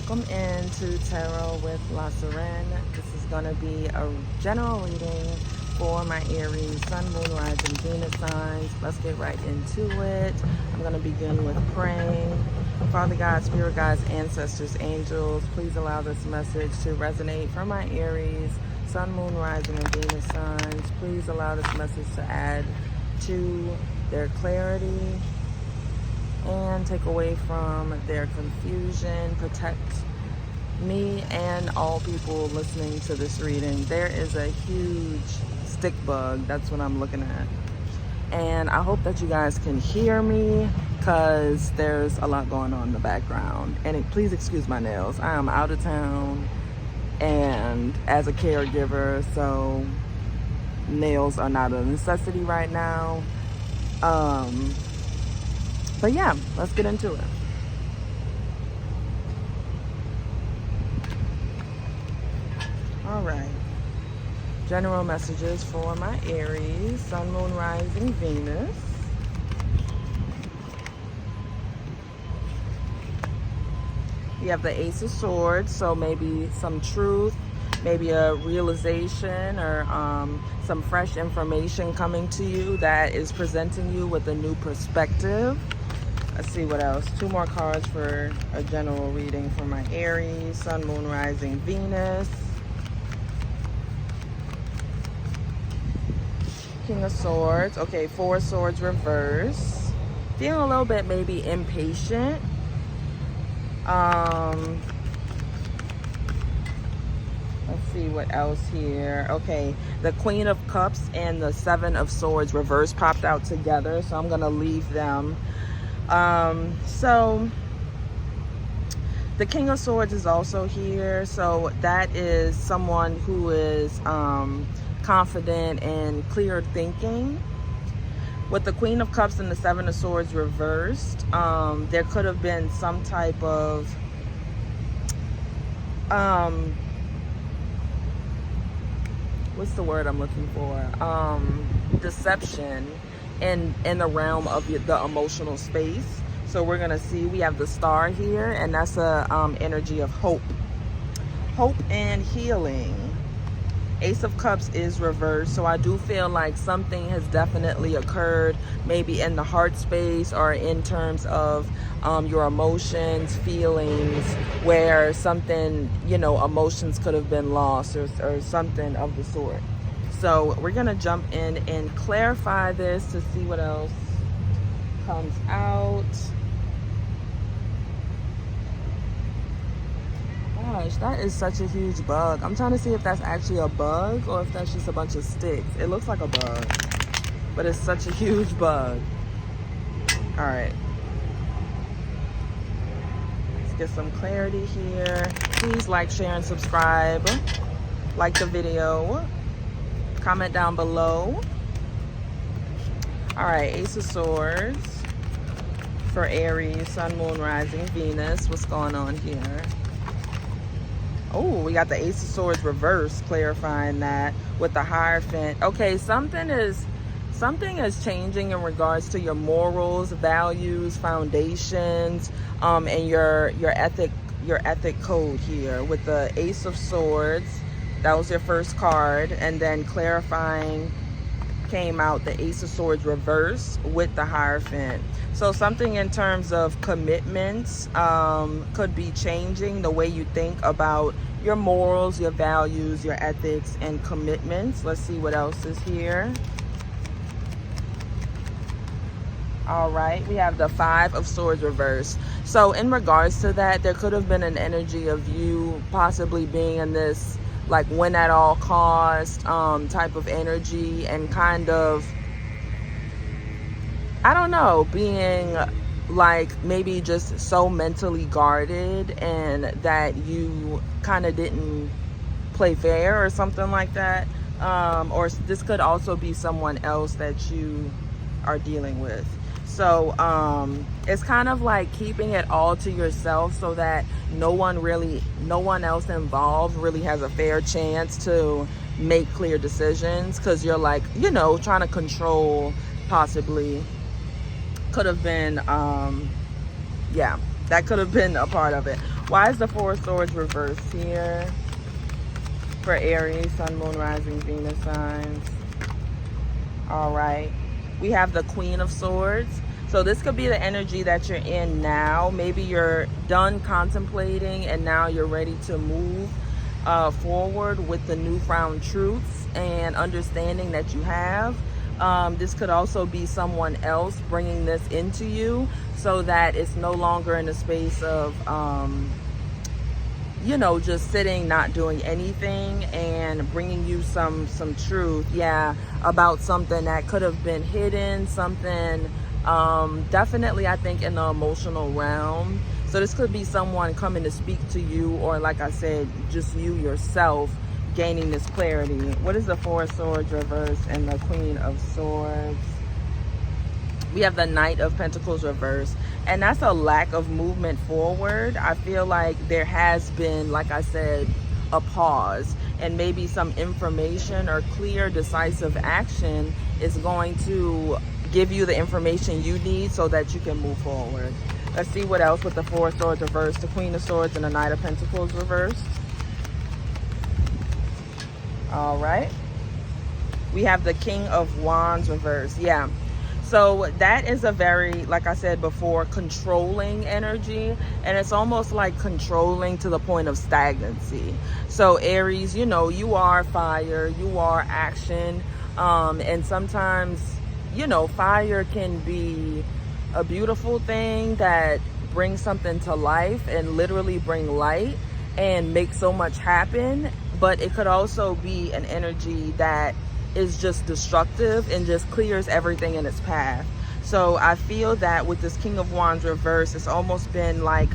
welcome into Tarot with Lasirén. This is going to be a general reading for my Aries, Sun, Moon, Rising, Venus signs. Let's get right into it. I'm going to begin with praying. Father God, Spirit Guides, Ancestors, Angels, please allow this message to resonate for my Aries, Sun, Moon, Rising, and Venus signs. Please allow this message to add to their clarity and take away from their confusion. Protect me and all people listening to this reading. There is a huge stick bug. That's what I'm looking at. And I hope that you guys can hear me because there's a lot going on in the background. And please excuse my nails. I am out of town and as a caregiver, so nails are not a necessity right now. But yeah, let's get into it. All right. General messages for my Aries, Sun, Moon, Rising, Venus. We have the Ace of Swords, so maybe some truth, maybe a realization or some fresh information coming to you that is presenting you with a new perspective. Let's see what else. Two more cards for a general reading for my Aries, Sun, Moon, Rising, Venus. King of Swords. Okay, Four of Swords reverse. Feeling a little bit maybe impatient. Let's see what else here. Okay, the Queen of Cups and the Seven of Swords reverse popped out together, so I'm going to leave them. So the King of Swords is also here, so that is someone who is confident and clear thinking. With the Queen of Cups and the Seven of Swords reversed, there could have been some type of what's the word I'm looking for? Deception in the realm of the emotional space. So we're gonna see, we have the Star here, and that's a energy of hope and healing. Ace of Cups is reversed, so I do feel like something has definitely occurred, maybe in the heart space or in terms of your emotions, feelings, where something, emotions could have been lost or something of the sort. So we're gonna jump in and clarify this to see what else comes out. Gosh, that is such a huge bug. I'm trying to see if that's actually a bug or if that's just a bunch of sticks. It looks like a bug, but it's such a huge bug. All right. Let's get some clarity here. Please like, share, and subscribe. Like the video. Comment down below. All right, Ace of Swords for Aries, Sun, Moon, Rising, Venus. What's going on here? Oh, we got the Ace of Swords reverse, clarifying that with the Hierophant. Okay, something is changing in regards to your morals, values, foundations, and your ethic code here with the Ace of Swords. That was your first card, and then clarifying came out the Ace of Swords reverse with the Hierophant. So something in terms of commitments could be changing the way you think about your morals, your values, your ethics, and commitments. Let's see what else is here. All right, we have the Five of Swords reverse. So in regards to that, there could have been an energy of you possibly being in this like win at all cost type of energy, and kind of, I don't know, being like maybe just so mentally guarded and that you kind of didn't play fair or something like that. Or this could also be someone else that you are dealing with. So it's kind of like keeping it all to yourself so that no one else involved really has a fair chance to make clear decisions, because you're like, trying to control possibly. Could have been, yeah, that could have been a part of it. Why is the Four of Swords reversed here for Aries, Sun, Moon, Rising, Venus signs? All right. We have the Queen of Swords. So this could be the energy that you're in now. Maybe you're done contemplating and now you're ready to move forward with the newfound truths and understanding that you have. This could also be someone else bringing this into you so that it's no longer in a space of, you know, just sitting, not doing anything, and bringing you some truth, yeah, about something that could have been hidden, something definitely, I think, in the emotional realm. So this could be someone coming to speak to you, or like I said, just you yourself gaining this clarity. What is the Four of Swords reverse and the Queen of Swords? We have the Knight of Pentacles reverse, and that's a lack of movement forward. I feel like there has been, like I said, a pause, and maybe some information or clear, decisive action is going to give you the information you need so that you can move forward. Let's see what else with the Four of Swords reversed, the Queen of Swords, and the Knight of Pentacles reversed. All right. We have the King of Wands reversed. Yeah. So that is a very, like I said before, controlling energy. And it's almost like controlling to the point of stagnancy. So Aries, you know, you are fire, you are action. And sometimes, you know, fire can be a beautiful thing that brings something to life and literally bring light and make so much happen. But it could also be an energy that is just destructive and just clears everything in its path. So I feel that with this King of Wands reverse, it's almost been like,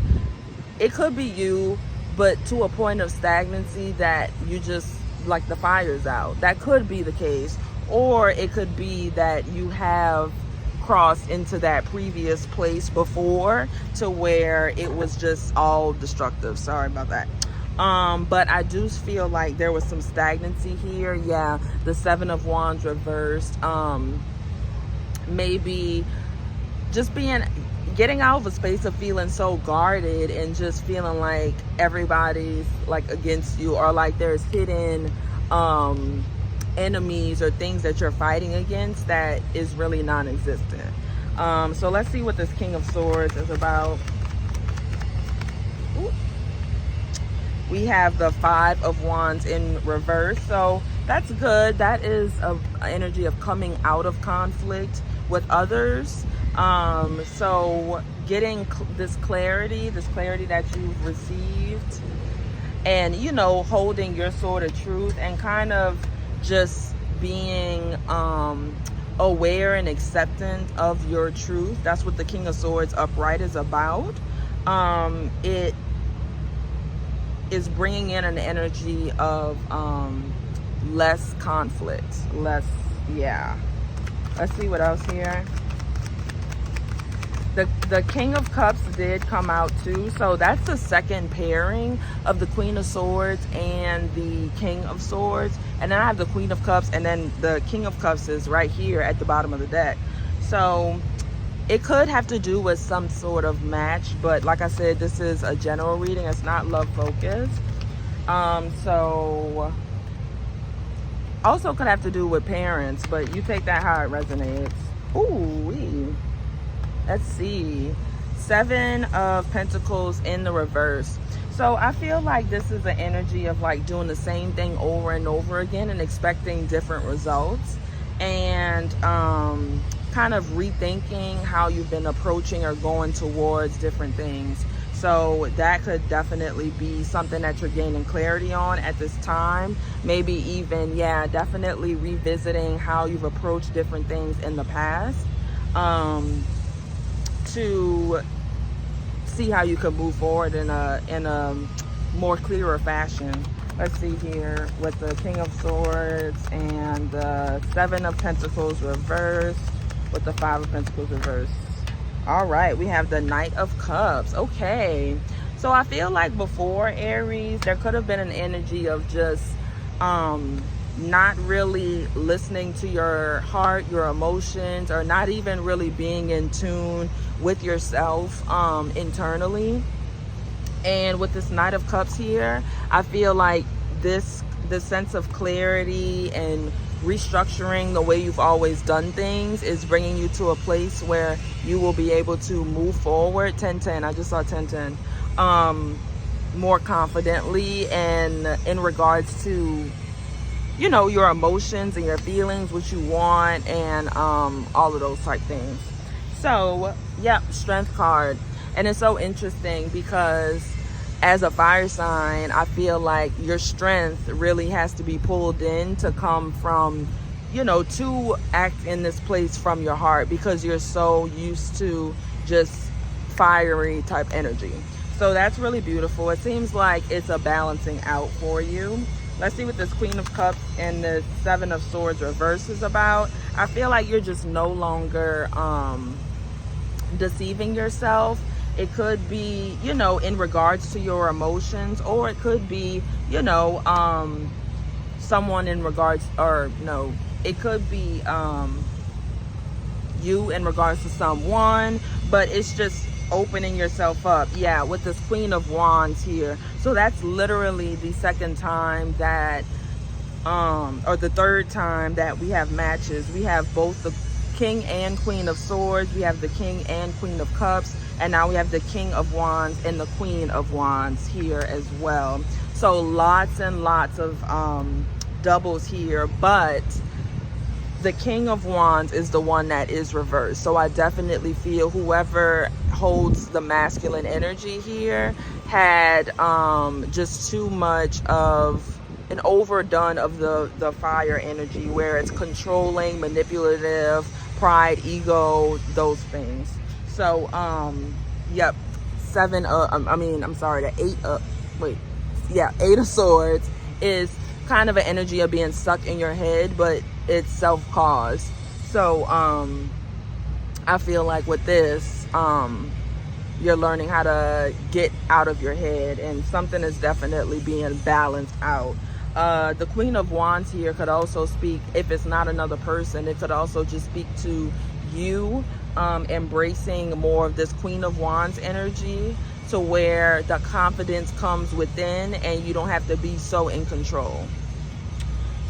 it could be you, but to a point of stagnancy that you just, like, the fire's out. That could be the case. Or it could be that you have crossed into that previous place before to where it was just all destructive. Sorry about that. But I do feel like there was some stagnancy here. Yeah, the Seven of Wands reversed. Maybe just getting out of a space of feeling so guarded and just feeling like everybody's like against you, or like there's hidden enemies or things that you're fighting against that is really non-existent. So let's see what this King of Swords is about. Ooh. We have the Five of Wands in reverse, so that's good. That is an energy of coming out of conflict with others. So getting this clarity that you've received, and, you know, holding your sword of truth and kind of just being aware and acceptant of your truth. That's what the King of Swords upright is about. It is bringing in an energy of less conflict, yeah. Let's see what else here. The King of Cups did come out too, so that's the second pairing of the Queen of Swords and the King of Swords. And then I have the Queen of Cups, and then the King of Cups is right here at the bottom of the deck. So it could have to do with some sort of match, but like I said, this is a general reading. It's not love focused. So also could have to do with parents, but you take that how it resonates. Ooh, let's see. Seven of Pentacles in the reverse. So I feel like this is an energy of like doing the same thing over and over again and expecting different results, and kind of rethinking how you've been approaching or going towards different things. So that could definitely be something that you're gaining clarity on at this time. Maybe even, yeah, definitely revisiting how you've approached different things in the past, to see how you could move forward in a more clearer fashion. Let's see here with the King of Swords and the Seven of Pentacles reversed with the Five of Pentacles reversed. All right, we have the Knight of Cups. Okay, so I feel like before, Aries, there could have been an energy of just not really listening to your heart, your emotions, or not even really being in tune with yourself internally. And with this Knight of Cups here, I feel like the sense of clarity and restructuring the way you've always done things is bringing you to a place where you will be able to move forward. 1010, I just saw 1010. More confidently, and in regards to, you know, your emotions and your feelings, what you want, and all of those type things. So yeah, Strength card. And it's so interesting because as a fire sign, I feel like your strength really has to be pulled in to come from, you know, to act in this place from your heart, because you're so used to just fiery type energy. So that's really beautiful. It seems like it's a balancing out for you. Let's see what this Queen of Cups and the Seven of Swords reverse is about. I feel like you're just no longer deceiving yourself. It could be, you know, in regards to your emotions, or it could be, you know, someone in regards, or no, it could be you in regards to someone, but it's just opening yourself up. Yeah, with this Queen of Wands here. So that's literally the second time that, or the third time that we have matches. We have both the King and Queen of Swords, we have the King and Queen of Cups, and now we have the King of Wands and the Queen of Wands here as well. So lots and lots of doubles here, but the King of Wands is the one that is reversed. So I definitely feel whoever holds the masculine energy here had just too much of an overdone of the fire energy, where it's controlling, manipulative, pride, ego, those things. So yep, the Eight of Swords is kind of an energy of being stuck in your head, but it's self-caused. So I feel like with this, you're learning how to get out of your head, and something is definitely being balanced out. The Queen of Wands here could also speak, if it's not another person, it could also just speak to you embracing more of this Queen of Wands energy, to where the confidence comes within and you don't have to be so in control.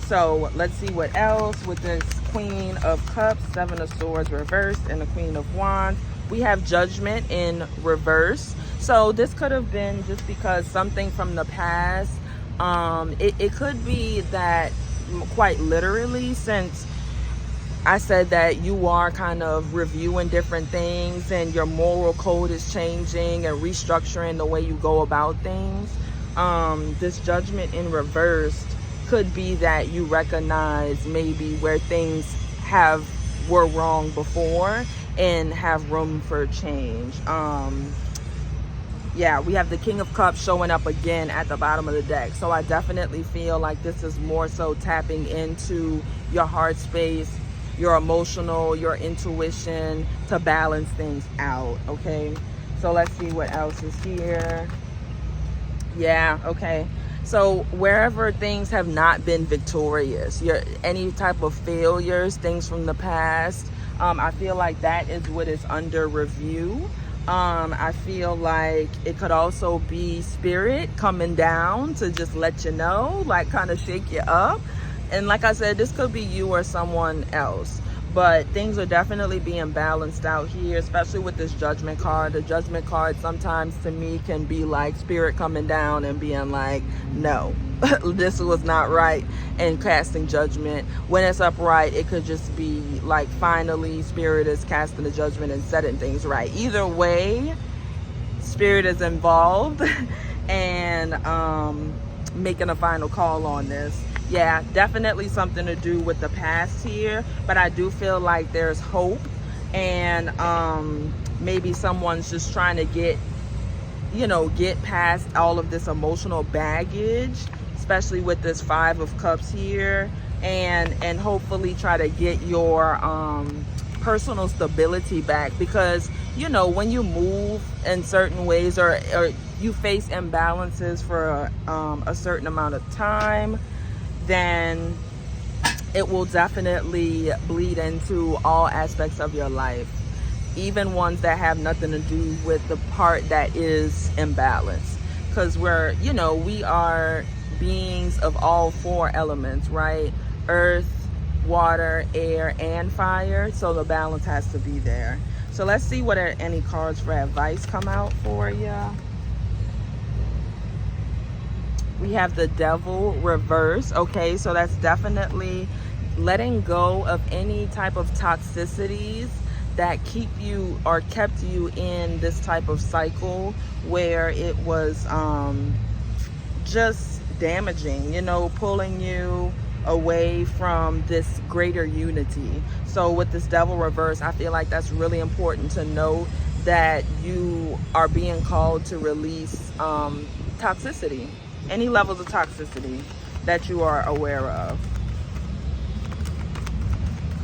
So let's see what else with this Queen of Cups, Seven of Swords reversed, and the Queen of Wands. We have Judgment in reverse. So this could have been just because something from the past. It could be that, quite literally, since I said that you are kind of reviewing different things and your moral code is changing and restructuring the way you go about things. This Judgment in reverse could be that you recognize maybe where things were wrong before and have room for change. Yeah, we have the King of Cups showing up again at the bottom of the deck. So I definitely feel like this is more so tapping into your heart space, your emotional, your intuition, to balance things out, okay? So let's see what else is here. Yeah, okay. So wherever things have not been victorious, any type of failures, things from the past, I feel like that is what is under review. I feel like it could also be spirit coming down to just let you know, like kind of shake you up. And like I said, this could be you or someone else. But things are definitely being balanced out here, especially with this Judgment card. The Judgment card sometimes to me can be like spirit coming down and being like, no, this was not right, and casting judgment. When it's upright, it could just be like finally spirit is casting the judgment and setting things right. Either way, spirit is involved and making a final call on this. Yeah, definitely something to do with the past here, but I do feel like there's hope, and maybe someone's just trying to get past all of this emotional baggage, especially with this Five of Cups here, and hopefully try to get your personal stability back, because when you move in certain ways, or you face imbalances for a certain amount of time, then it will definitely bleed into all aspects of your life, even ones that have nothing to do with the part that is imbalanced. because we're, you know, we are beings of all four elements, right? Earth, water, air, and fire. So the balance has to be there. So let's see what any cards for advice come out for you. We have the Devil reverse. Okay, so that's definitely letting go of any type of toxicities that keep you or kept you in this type of cycle where it was just damaging, you know, pulling you away from this greater unity. So with this Devil reverse, I feel like that's really important to know that you are being called to release toxicity, any levels of toxicity that you are aware of.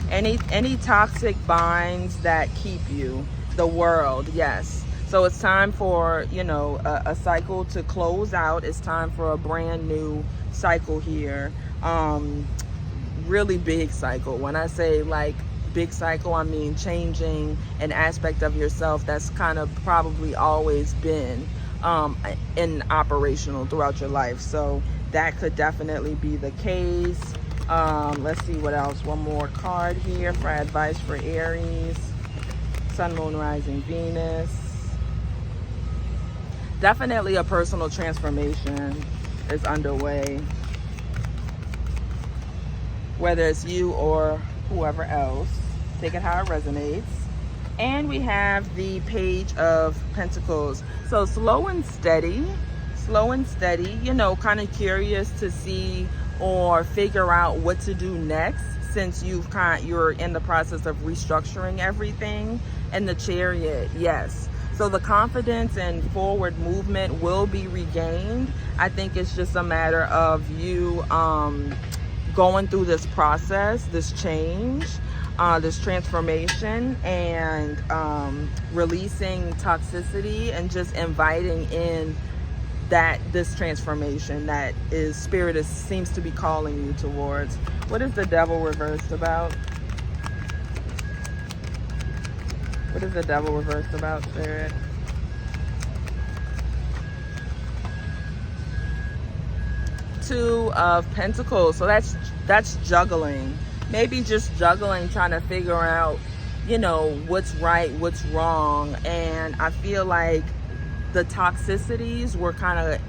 Any toxic binds that keep you, the world, yes. So it's time for, you know, a cycle to close out. It's time for a brand new cycle here. Really big cycle. When I say like big cycle, I mean changing an aspect of yourself that's kind of probably always been in operational throughout your life. So that could definitely be the case. Let's see what else. One more card here for advice for Aries. Sun, Moon, Rising, Venus. Definitely a personal transformation is underway, whether it's you or whoever else. Take it how it resonates. And we have the Page of Pentacles. So slow and steady, you know, kind of curious to see or figure out what to do next, since you're in the process of restructuring everything. And the Chariot, yes. So the confidence and forward movement will be regained. I think it's just a matter of you going through this process, this change, this transformation, and releasing toxicity and just inviting in this transformation that Spirit seems to be calling you towards. What is the Devil reversed about? What is the Devil reversed about, Spirit? Two of Pentacles. So that's juggling. Maybe just juggling, trying to figure out, you know, what's right, what's wrong. And I feel like the toxicities were kind of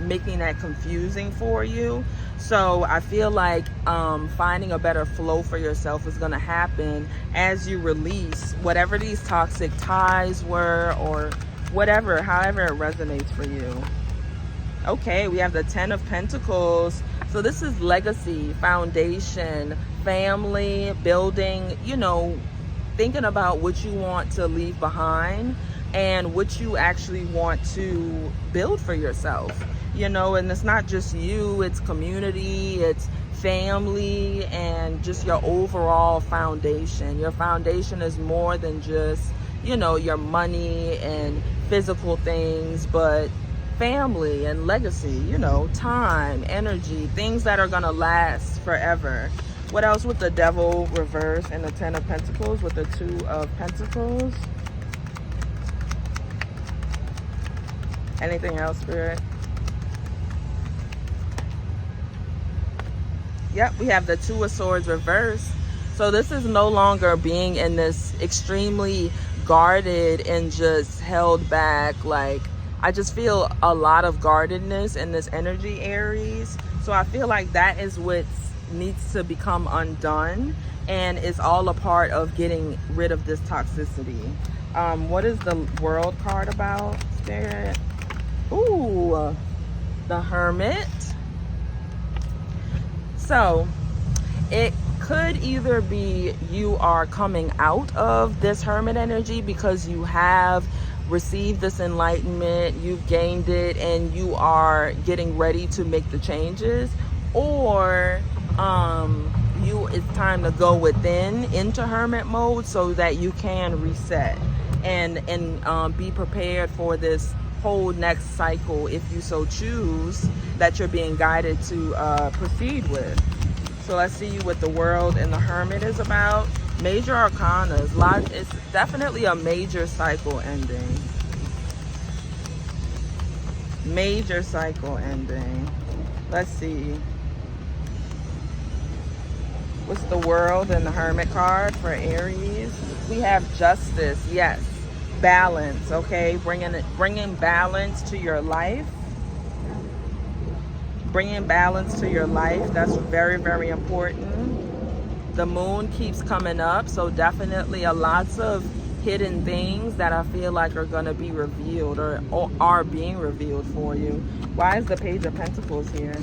making that confusing for you. So I feel like finding a better flow for yourself is going to happen as you release whatever these toxic ties were, or whatever, however it resonates for you. Okay, we have the Ten of Pentacles. So this is legacy, foundation, family, building, you know, thinking about what you want to leave behind and what you actually want to build for yourself, you know. And it's not just you, it's community, it's family, and just your overall foundation. Your foundation is more than just, you know, your money and physical things, but family and legacy, you know, time, energy, things that are gonna last forever. What else with the Devil reverse and the Ten of Pentacles with the Two of Pentacles? Anything else, Spirit? Yep, we have the Two of Swords reversed. So this is no longer being in this extremely guarded and just held back. Like, I just feel a lot of guardedness in this energy, Aries. So I feel like that is what needs to become undone, and it's all a part of getting rid of this toxicity. What is the World card about, Spirit? Ooh, the Hermit. So it could either be you are coming out of this Hermit energy because you have received this enlightenment, you've gained it, and you are getting ready to make the changes, or it's time to go within into Hermit mode so that you can reset and be prepared for this whole next cycle, if you so choose, that you're being guided to proceed with. So let's see what the World and the Hermit is about. Major Arcana. It's definitely a major cycle ending. Major cycle ending. Let's see. What's the World and the Hermit card for Aries? We have Justice. Yes. Balance. Okay. Bringing balance to your life. Bringing balance to your life. That's very, very important. The Moon keeps coming up, so definitely a lots of hidden things that I feel like are going to be revealed or are being revealed for you. Why is the Page of Pentacles here?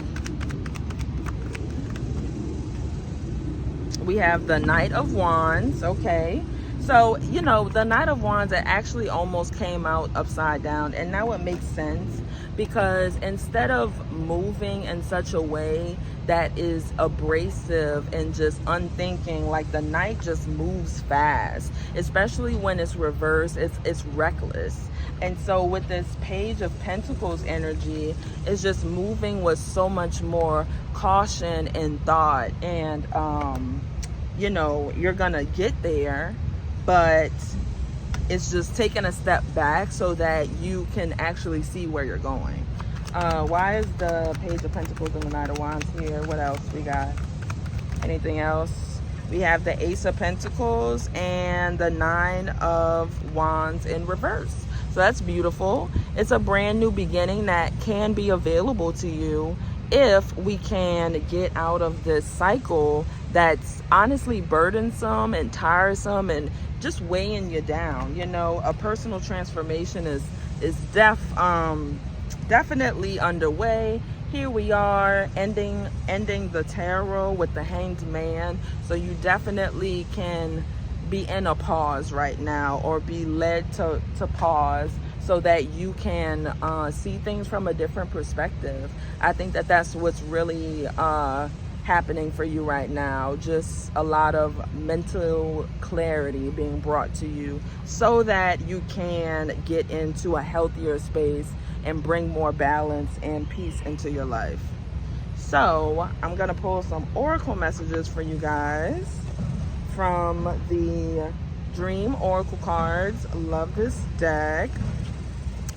We have the Knight of Wands. Okay, so you know, the Knight of Wands, it actually almost came out upside down, and now it makes sense, because instead of moving in such a way that is abrasive and just unthinking, like the Knight just moves fast, especially when it's reversed. It's reckless. And so with this Page of Pentacles energy, it's just moving with so much more caution and thought, and you know, you're gonna get there, but it's just taking a step back so that you can actually see where you're going. Why is the Page of Pentacles and the Knight of Wands here? What else we got? Anything else? We have the Ace of Pentacles and the Nine of Wands in reverse. So that's beautiful. It's a brand new beginning that can be available to you if we can get out of this cycle that's honestly burdensome and tiresome and just weighing you down. You know, a personal transformation is definitely underway. Here we are, ending the tarot with the Hanged Man. So you definitely can be in a pause right now, or be led to pause, so that you can see things from a different perspective. I think that that's what's really happening for you right now. Just a lot of mental clarity being brought to you so that you can get into a healthier space and bring more balance and peace into your life. So I'm gonna pull some oracle messages for you guys from the Dream Oracle cards. Love this deck.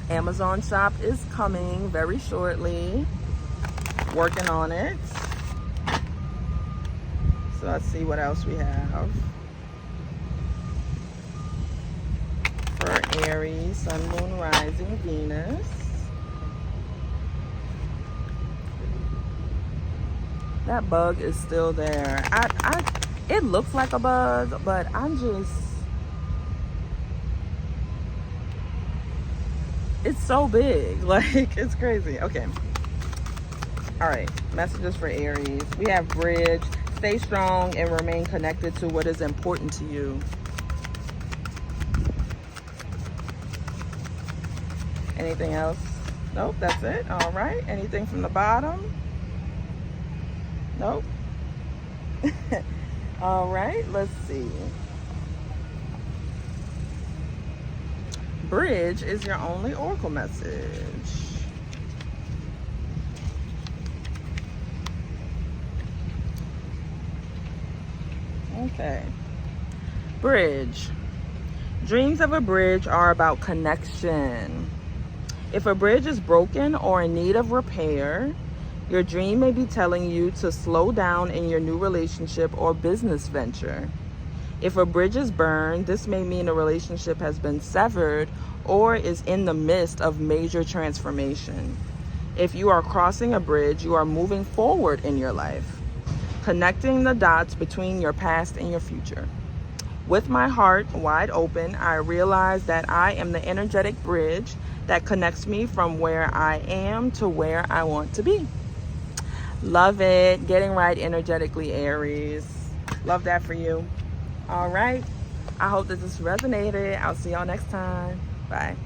Amazon shop is coming very shortly. Working on it. So let's see what else we have. For Aries, Sun, Moon, Rising, Venus. That bug is still there. It looks like a bug, but it's so big. Like, it's crazy. Okay. All right. Messages for Aries. We have Bridge. Stay strong and remain connected to what is important to you. Anything else? Nope, that's it. All right. Anything from the bottom? Nope. All right, let's see. Bridge is your only oracle message. Okay. Bridge. Dreams of a bridge are about connection. If a bridge is broken or in need of repair, your dream may be telling you to slow down in your new relationship or business venture. If a bridge is burned, this may mean a relationship has been severed or is in the midst of major transformation. If you are crossing a bridge, you are moving forward in your life, connecting the dots between your past and your future. With my heart wide open, I realize that I am the energetic bridge that connects me from where I am to where I want to be. Love it. Getting right energetically, Aries. Love that for you. All right. I hope that this resonated. I'll see y'all next time. Bye.